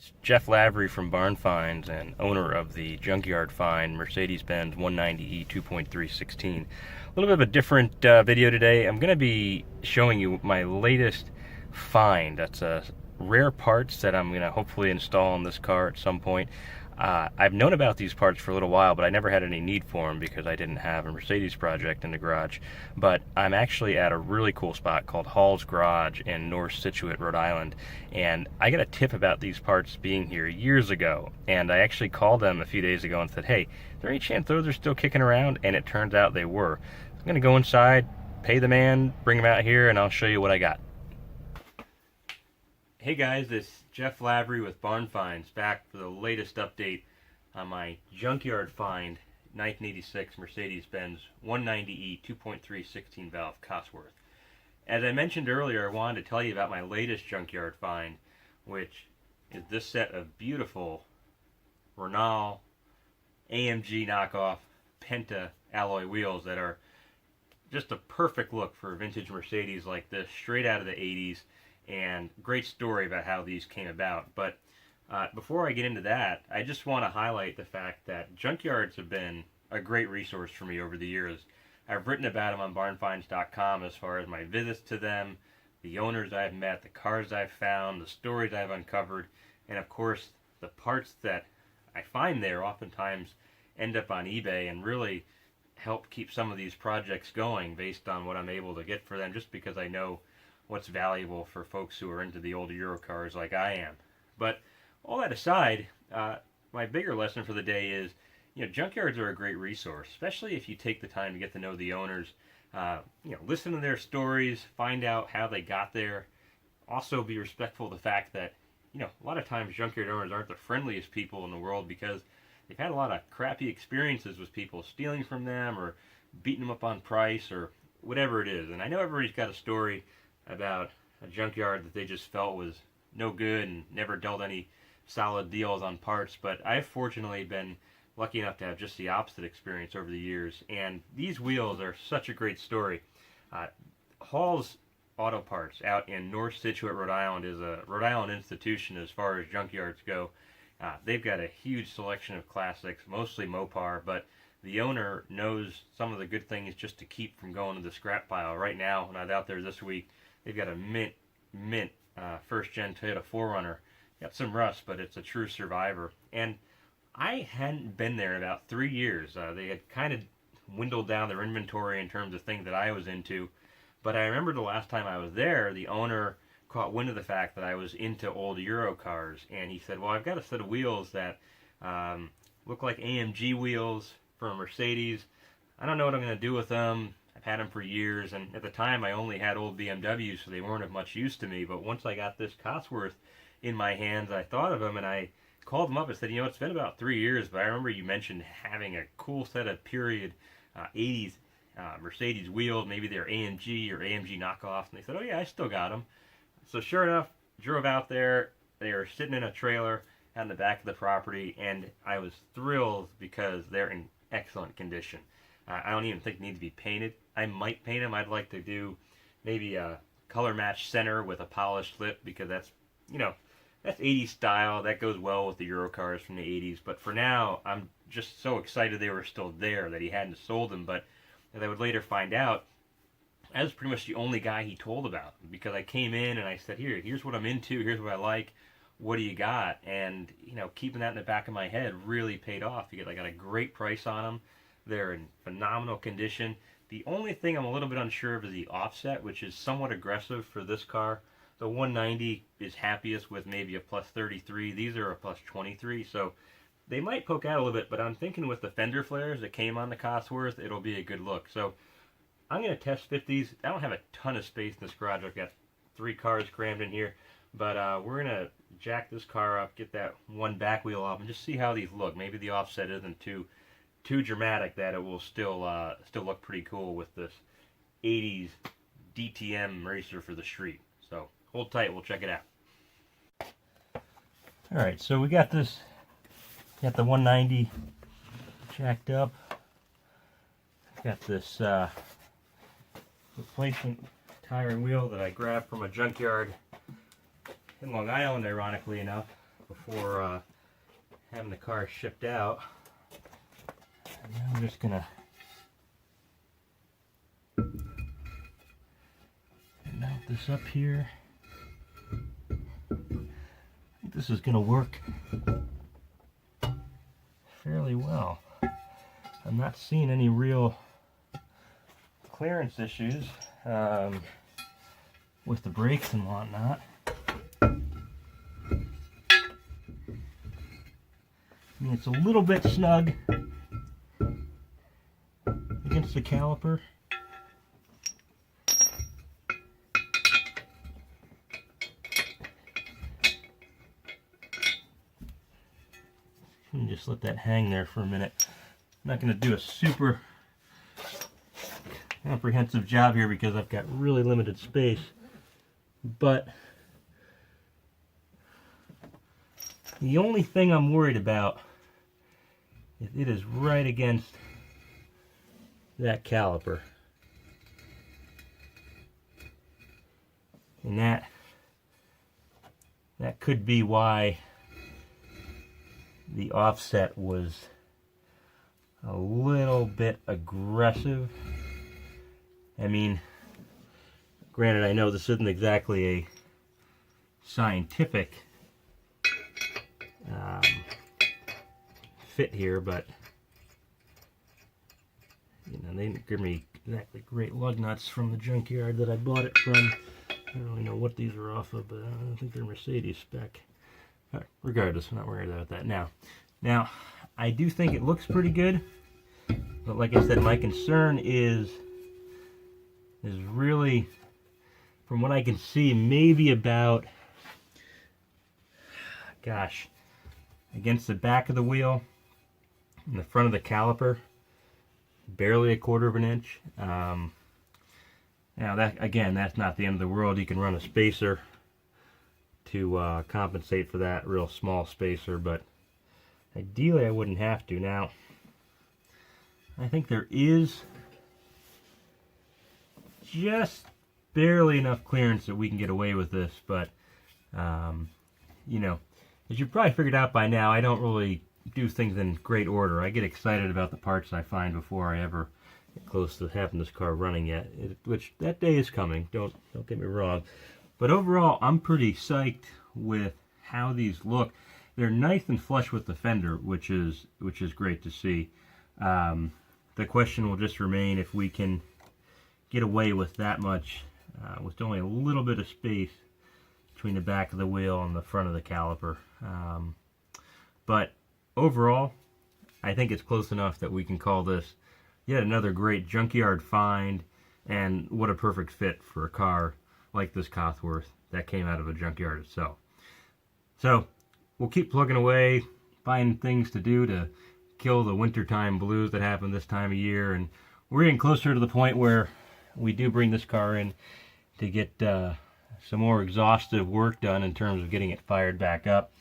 It's Jeff Lavery from Barn Finds and owner of the Junkyard Find Mercedes-Benz 190E 2.316. A little bit of a different video today. I'm going to be showing you my latest find. That's rare parts that I'm going to hopefully install on this car at some point. I've known about these parts for a little while, but I never had any need for them because I didn't have a Mercedes project in the garage. But I'm actually at a really cool spot called Hall's Garage in North Scituate, Rhode Island. And I got a tip about these parts being here years ago. And I actually called them a few days ago and said, hey, is there any chance those are still kicking around? And it turns out they were. I'm going to go inside, pay the man, bring them out here, and I'll show you what I got. Hey guys, it's Jeff Lavery with Barn Finds, back for the latest update on my Junkyard Find 1986 Mercedes-Benz 190E 2.316 valve Cosworth. As I mentioned earlier, I wanted to tell you about my latest Junkyard Find, which is this set of beautiful Renault AMG knockoff Penta alloy wheels that are just a perfect look for a vintage Mercedes like this, straight out of the 80s. And great story about how these came about. But before I get into that, I just want to highlight the fact that junkyards have been a great resource for me over the years. I've written about them on barnfinds.com as far as my visits to them, the owners I've met, the cars I've found, the stories I've uncovered, and of course the parts that I find there oftentimes end up on eBay and really help keep some of these projects going based on what I'm able to get for them, just because I know what's valuable for folks who are into the old Euro cars like I am. But all that aside, my bigger lesson for the day is, junkyards are a great resource, especially if you take the time to get to know the owners, listen to their stories, find out how they got there. Also be respectful of the fact that, a lot of times junkyard owners aren't the friendliest people in the world because they've had a lot of crappy experiences with people stealing from them or beating them up on price or whatever it is. And I know everybody's got a story about a junkyard that they just felt was no good and never dealt any solid deals on parts, but I've fortunately been lucky enough to have just the opposite experience over the years, and these wheels are such a great story. Hall's Auto Parts out in North Scituate, Rhode Island is a Rhode Island institution as far as junkyards go. They've got a huge selection of classics, mostly Mopar, but the owner knows some of the good things just to keep from going to the scrap pile. Right now, when I was out there this week, they've got a mint first-gen Toyota 4Runner. Got some rust, but it's a true survivor. And I hadn't been there in about 3 years. They had kind of dwindled down their inventory in terms of things that I was into. But I remember the last time I was there, the owner caught wind of the fact that I was into old Euro cars. And he said, well, I've got a set of wheels that look like AMG wheels from a Mercedes. I don't know what I'm going to do with them. I've had them for years, and at the time I only had old BMWs, so they weren't of much use to me. But once I got this Cosworth in my hands, I thought of them, and I called them up and said, it's been about 3 years, but I remember you mentioned having a cool set of period 80s Mercedes wheels. Maybe they're AMG or AMG knockoffs. And they said, oh yeah, I still got them. So sure enough, drove out there. They were sitting in a trailer out in the back of the property, and I was thrilled because they're in excellent condition. I don't even think they need to be painted. I might paint them. I'd like to do maybe a color match center with a polished lip because that's 80s style. That goes well with the Euro cars from the 80s. But for now, I'm just so excited they were still there, that he hadn't sold them. But as I would later find out, I was pretty much the only guy he told about, because I came in and I said, here's what I'm into, here's what I like, what do you got? And, keeping that in the back of my head really paid off because I got a great price on them. They're in phenomenal condition. The only thing I'm a little bit unsure of is the offset, which is somewhat aggressive for this car. The 190 is happiest with maybe a plus 33. These are a plus 23, so they might poke out a little bit, but I'm thinking with the fender flares that came on the Cosworth, it'll be a good look. So I'm going to test fit these. I don't have a ton of space in this garage. I've got 3 cars crammed in here, but we're going to jack this car up, get that one back wheel off, and just see how these look. Maybe the offset isn't too dramatic, that it will still look pretty cool with this 80s DTM racer for the street. So hold tight, we'll check it out. Alright, so we got the 190 jacked up. Got this replacement tire and wheel that I grabbed from a junkyard in Long Island, ironically enough. before having the car shipped out. And now I'm just gonna mount this up here. I think this is gonna work fairly well. I'm not seeing any real clearance issues with the brakes and whatnot. I mean, it's a little bit snug against the caliper. Just let that hang there for a minute. I'm not going to do a super comprehensive job here because I've got really limited space, but the only thing I'm worried about is it is right against that caliper, and that could be why the offset was a little bit aggressive. I mean, granted, I know this isn't exactly a scientific fit here, but you know, they didn't give me exactly great lug nuts from the junkyard that I bought it from. I don't really know what these are off of, but I don't think they're Mercedes spec. Right, regardless, I'm not worried about that now. Now, I do think it looks pretty good, but like I said, my concern is really, from what I can see, maybe about, gosh, against the back of the wheel and the front of the caliper, barely 1/4 of an inch. Now, that, again, that's not the end of the world. You can run a spacer to compensate for that, real small spacer, but ideally I wouldn't have to. Now, I think there is just barely enough clearance that we can get away with this, but you know, as you probably figured out by now, I don't really do things in great order. I get excited about the parts I find before I ever get close to having this car running yet, which that day is coming, don't get me wrong. But overall, I'm pretty psyched with how these look. They're nice and flush with the fender, which is great to see. The question will just remain if we can get away with that much, with only a little bit of space between the back of the wheel and the front of the caliper. But overall, I think it's close enough that we can call this yet another great junkyard find, and what a perfect fit for a car like this Cosworth that came out of a junkyard itself. So we'll keep plugging away, finding things to do to kill the wintertime blues that happen this time of year, and we're getting closer to the point where we do bring this car in to get some more exhaustive work done in terms of getting it fired back up.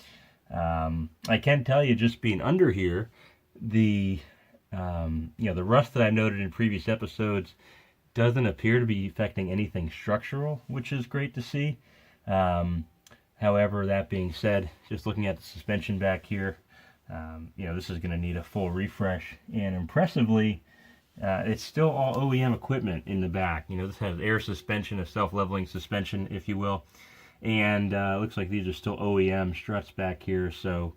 I can tell you, just being under here, the the rust that I noted in previous episodes doesn't appear to be affecting anything structural, which is great to see. However, that being said, just looking at the suspension back here, this is going to need a full refresh, and impressively, it's still all OEM equipment in the back. This has air suspension, a self-leveling suspension, if you will, and it looks like these are still OEM struts back here, so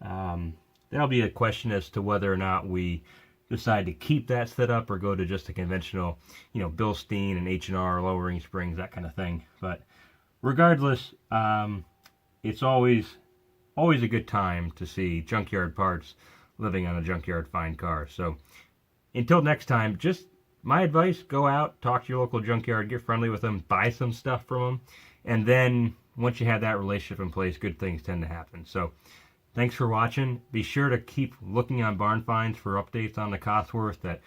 that'll be a question as to whether or not we decide to keep that set up or go to just a conventional, Bilstein and H&R lowering springs, that kind of thing. But regardless, it's always a good time to see junkyard parts living on a junkyard find car. So until next time, just my advice, go out, talk to your local junkyard, get friendly with them, buy some stuff from them, and then once you have that relationship in place, good things tend to happen. So thanks for watching. Be sure to keep looking on Barn Finds for updates on the Cosworth that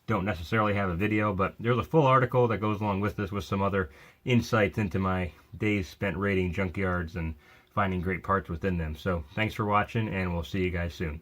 don't necessarily have a video, but there's a full article that goes along with this with some other insights into my days spent raiding junkyards and finding great parts within them. So thanks for watching, and we'll see you guys soon.